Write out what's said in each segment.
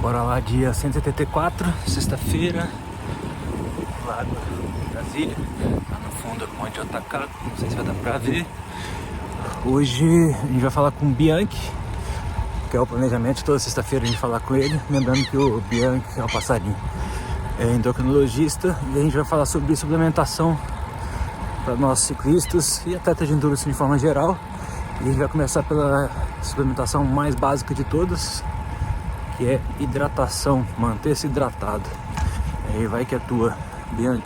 Bora lá, dia 184, sexta-feira, Lago Brasília, lá no fundo onde eu atacado, não sei se vai dar pra ver. Hoje a gente vai falar com o Bianchi, que é o planejamento, toda sexta-feira a gente falar com ele, lembrando que o Bianchi é o passarinho, é endocrinologista, e a gente vai falar sobre suplementação para nós ciclistas e atletas de endurance de forma geral. E a gente vai começar pela suplementação mais básica de todas, que é hidratação, manter-se hidratado. Aí vai que é tua, Bianchi.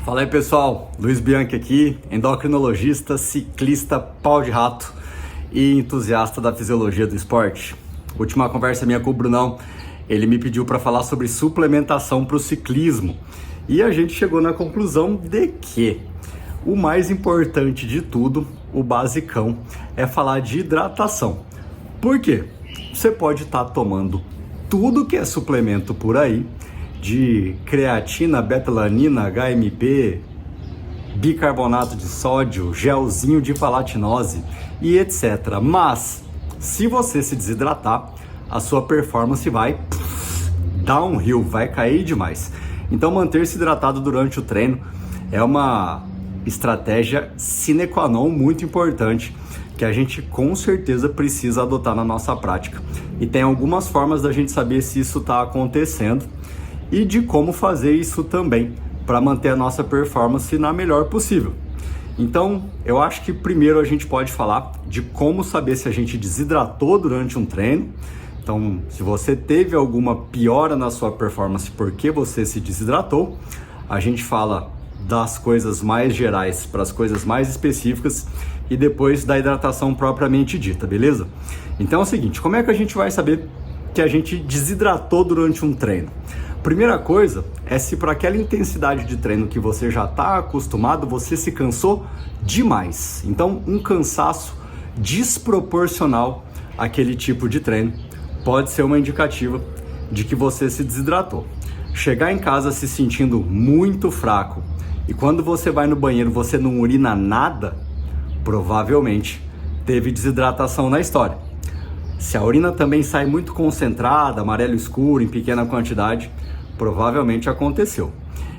Fala aí pessoal, Luiz Bianchi aqui, endocrinologista, ciclista, pau de rato e entusiasta da fisiologia do esporte. Última conversa minha com o Brunão, ele me pediu para falar sobre suplementação para o ciclismo e a gente chegou na conclusão de que o mais importante de tudo, o basicão, é falar de hidratação. Por quê? Você pode estar tomando tudo que é suplemento por aí, de creatina, betalanina, HMB, bicarbonato de sódio, gelzinho de palatinose e etc. Mas, se você se desidratar, a sua performance vai downhill, vai cair demais. Então, manter-se hidratado durante o treino é uma estratégia sine qua non muito importante que a gente com certeza precisa adotar na nossa prática. E tem algumas formas da gente saber se isso está acontecendo e de como fazer isso também para manter a nossa performance na melhor possível. Então, eu acho que primeiro a gente pode falar de como saber se a gente desidratou durante um treino. Então, se você teve alguma piora na sua performance porque você se desidratou, a gente fala das coisas mais gerais para as coisas mais específicas e depois da hidratação propriamente dita, beleza? Então é o seguinte, como é que a gente vai saber que a gente desidratou durante um treino? Primeira coisa é se para aquela intensidade de treino que você já está acostumado, você se cansou demais. Então um cansaço desproporcional àquele tipo de treino pode ser uma indicativa de que você se desidratou. Chegar em casa se sentindo muito fraco e quando você vai no banheiro você não urina nada, provavelmente teve desidratação na história. Se a urina também sai muito concentrada, amarelo escuro, em pequena quantidade, provavelmente aconteceu.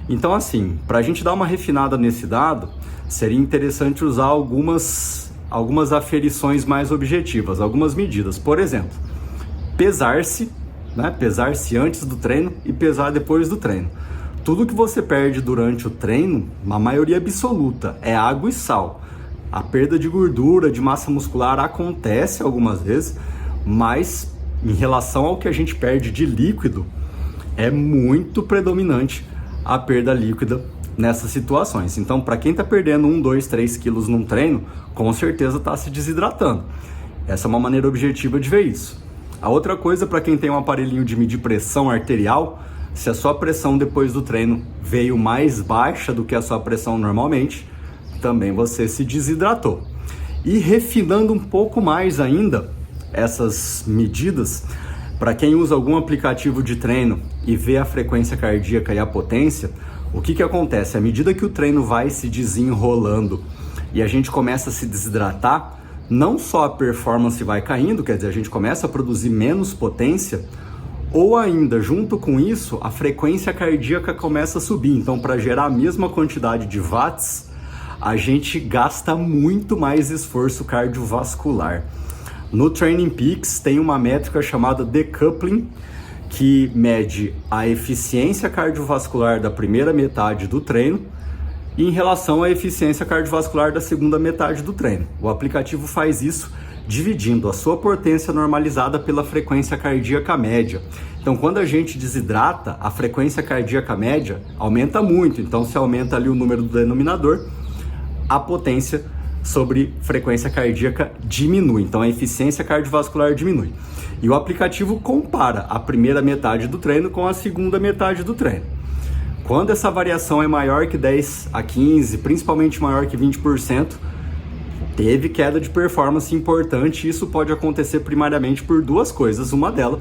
Então assim, para a gente dar uma refinada nesse dado, seria interessante usar algumas aferições mais objetivas, algumas medidas. Por exemplo, pesar-se, né? Pesar-se antes do treino e pesar depois do treino. Tudo que você perde durante o treino, a maioria absoluta, é água e sal. A perda de gordura, de massa muscular acontece algumas vezes, mas em relação ao que a gente perde de líquido, é muito predominante a perda líquida nessas situações. Então, para quem está perdendo 1, 2, 3 quilos num treino, com certeza está se desidratando. Essa é uma maneira objetiva de ver isso. A outra coisa, para quem tem um aparelhinho de medir pressão arterial, se a sua pressão depois do treino veio mais baixa do que a sua pressão normalmente, também você se desidratou. E refinando um pouco mais ainda essas medidas, para quem usa algum aplicativo de treino e vê a frequência cardíaca e a potência, o que acontece? À medida que o treino vai se desenrolando e a gente começa a se desidratar, não só a performance vai caindo, quer dizer, a gente começa a produzir menos potência, ou ainda, junto com isso, a frequência cardíaca começa a subir. Então, para gerar a mesma quantidade de watts, a gente gasta muito mais esforço cardiovascular. No Training Peaks tem uma métrica chamada decoupling, que mede a eficiência cardiovascular da primeira metade do treino em relação à eficiência cardiovascular da segunda metade do treino. O aplicativo faz isso dividindo a sua potência normalizada pela frequência cardíaca média. Então, quando a gente desidrata, a frequência cardíaca média aumenta muito. Então, se aumenta ali o número do denominador, a potência sobre frequência cardíaca diminui. Então, a eficiência cardiovascular diminui. E o aplicativo compara a primeira metade do treino com a segunda metade do treino. Quando essa variação é maior que 10 a 15, principalmente maior que 20%, teve queda de performance importante. Isso pode acontecer primariamente por duas coisas. Uma delas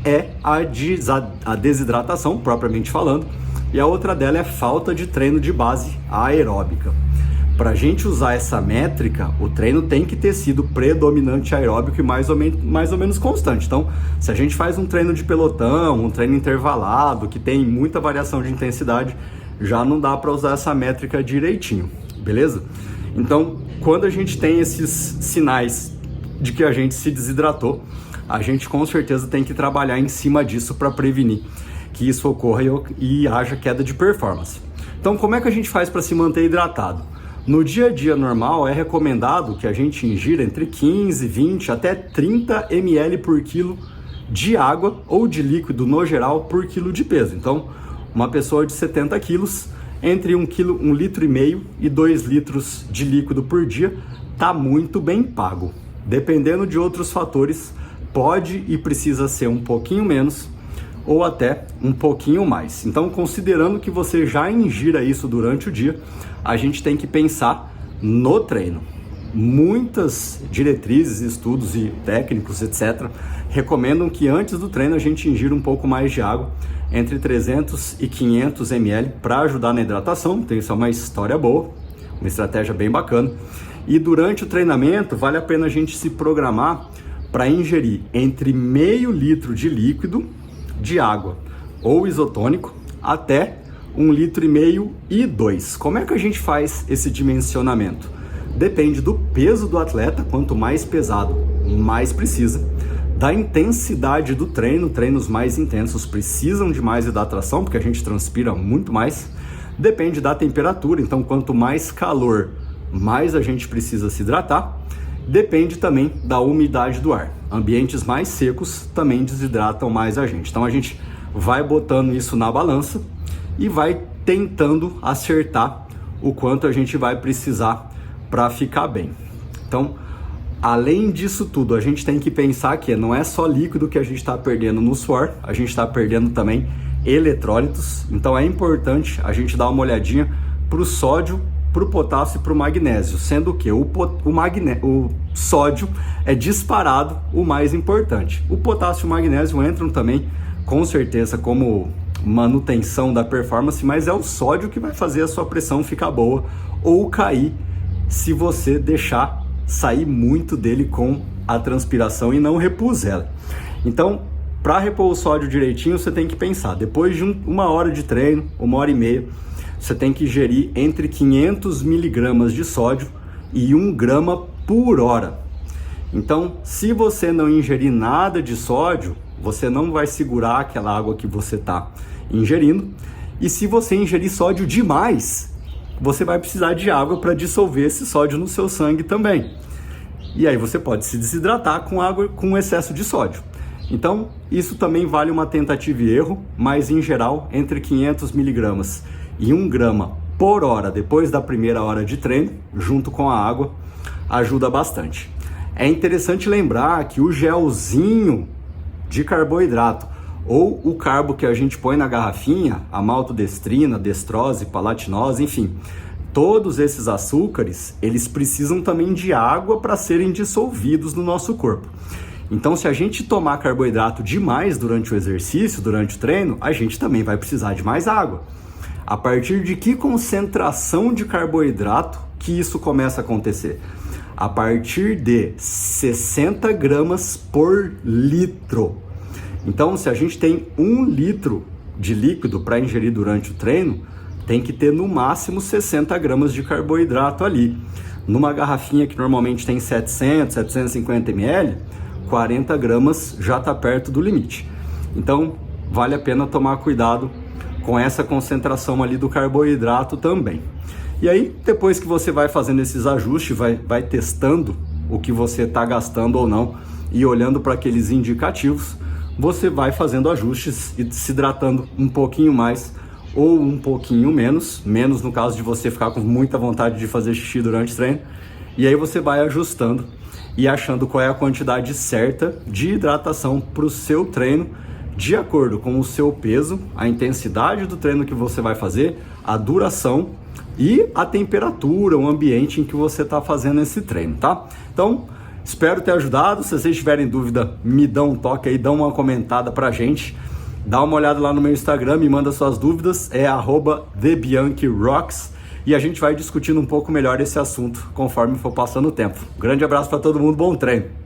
é a desidratação, propriamente falando, e a outra dela é falta de treino de base aeróbica. Para a gente usar essa métrica, o treino tem que ter sido predominante aeróbico e mais ou menos constante. Então, se a gente faz um treino de pelotão, um treino intervalado, que tem muita variação de intensidade, já não dá para usar essa métrica direitinho, beleza? Então, quando a gente tem esses sinais de que a gente se desidratou, a gente com certeza tem que trabalhar em cima disso para prevenir que isso ocorra e haja queda de performance. Então, como é que a gente faz para se manter hidratado? No dia a dia normal, é recomendado que a gente ingira entre 15, 20 até 30 ml por quilo de água ou de líquido no geral por quilo de peso. Então, uma pessoa de 70 quilos, entre 1,5 litro e 2 litros de líquido por dia, está muito bem pago. Dependendo de outros fatores, pode e precisa ser um pouquinho menos ou até um pouquinho mais. Então, considerando que você já ingira isso durante o dia, a gente tem que pensar no treino. Muitas diretrizes, estudos e técnicos, etc., recomendam que antes do treino a gente ingira um pouco mais de água, entre 300 e 500 ml, para ajudar na hidratação. Então, isso é uma história boa, uma estratégia bem bacana. E durante o treinamento, vale a pena a gente se programar para ingerir entre meio litro de líquido de água ou isotônico até 1,5 litro e 2. Como é que a gente faz esse dimensionamento? Depende do peso do atleta, quanto mais pesado, mais precisa. Da intensidade do treino, treinos mais intensos precisam de mais hidratação, porque a gente transpira muito mais. Depende da temperatura, então quanto mais calor, mais a gente precisa se hidratar. Depende também da umidade do ar. Ambientes mais secos também desidratam mais a gente. Então a gente vai botando isso na balança e vai tentando acertar o quanto a gente vai precisar para ficar bem. Então, além disso tudo, a gente tem que pensar que não é só líquido que a gente está perdendo no suor, a gente está perdendo também eletrólitos. Então é importante a gente dar uma olhadinha para o sódio, para o potássio e para o magnésio, sendo que o sódio é disparado o mais importante. O potássio e o magnésio entram também, com certeza, como manutenção da performance, mas é o sódio que vai fazer a sua pressão ficar boa ou cair se você deixar sair muito dele com a transpiração e não repus ela. Então, para repor o sódio direitinho, você tem que pensar, depois de uma hora de treino, 1h30, você tem que ingerir entre 500 miligramas de sódio e 1 grama por hora. Então, se você não ingerir nada de sódio, você não vai segurar aquela água que você está ingerindo. E se você ingerir sódio demais, você vai precisar de água para dissolver esse sódio no seu sangue também. E aí você pode se desidratar com água com excesso de sódio. Então, isso também vale uma tentativa e erro, mas em geral, entre 500 miligramas e 1 grama por hora depois da primeira hora de treino, junto com a água, ajuda bastante. É interessante lembrar que o gelzinho de carboidrato ou o carbo que a gente põe na garrafinha, a maltodestrina, destrose, palatinose, enfim, todos esses açúcares, eles precisam também de água para serem dissolvidos no nosso corpo. Então, se a gente tomar carboidrato demais durante o exercício, durante o treino, a gente também vai precisar de mais água. A partir de que concentração de carboidrato que isso começa a acontecer? A partir de 60 gramas por litro. Então, se a gente tem 1 litro de líquido para ingerir durante o treino, tem que ter no máximo 60 gramas de carboidrato ali. Numa garrafinha que normalmente tem 700, 750 ml, 40 gramas já está perto do limite. Então, vale a pena tomar cuidado com essa concentração ali do carboidrato também. E aí, depois que você vai fazendo esses ajustes, vai testando o que você está gastando ou não e olhando para aqueles indicativos, você vai fazendo ajustes e se hidratando um pouquinho mais ou um pouquinho menos no caso de você ficar com muita vontade de fazer xixi durante o treino, e aí você vai ajustando e achando qual é a quantidade certa de hidratação para o seu treino, de acordo com o seu peso, a intensidade do treino que você vai fazer, a duração e a temperatura, o ambiente em que você está fazendo esse treino, tá? Então, espero ter ajudado. Se vocês tiverem dúvida, me dão um toque aí, dão uma comentada pra gente. Dá uma olhada lá no meu Instagram, me manda suas dúvidas, é @TheBianchiRocks. e a gente vai discutindo um pouco melhor esse assunto conforme for passando o tempo. Grande abraço para todo mundo, bom treino!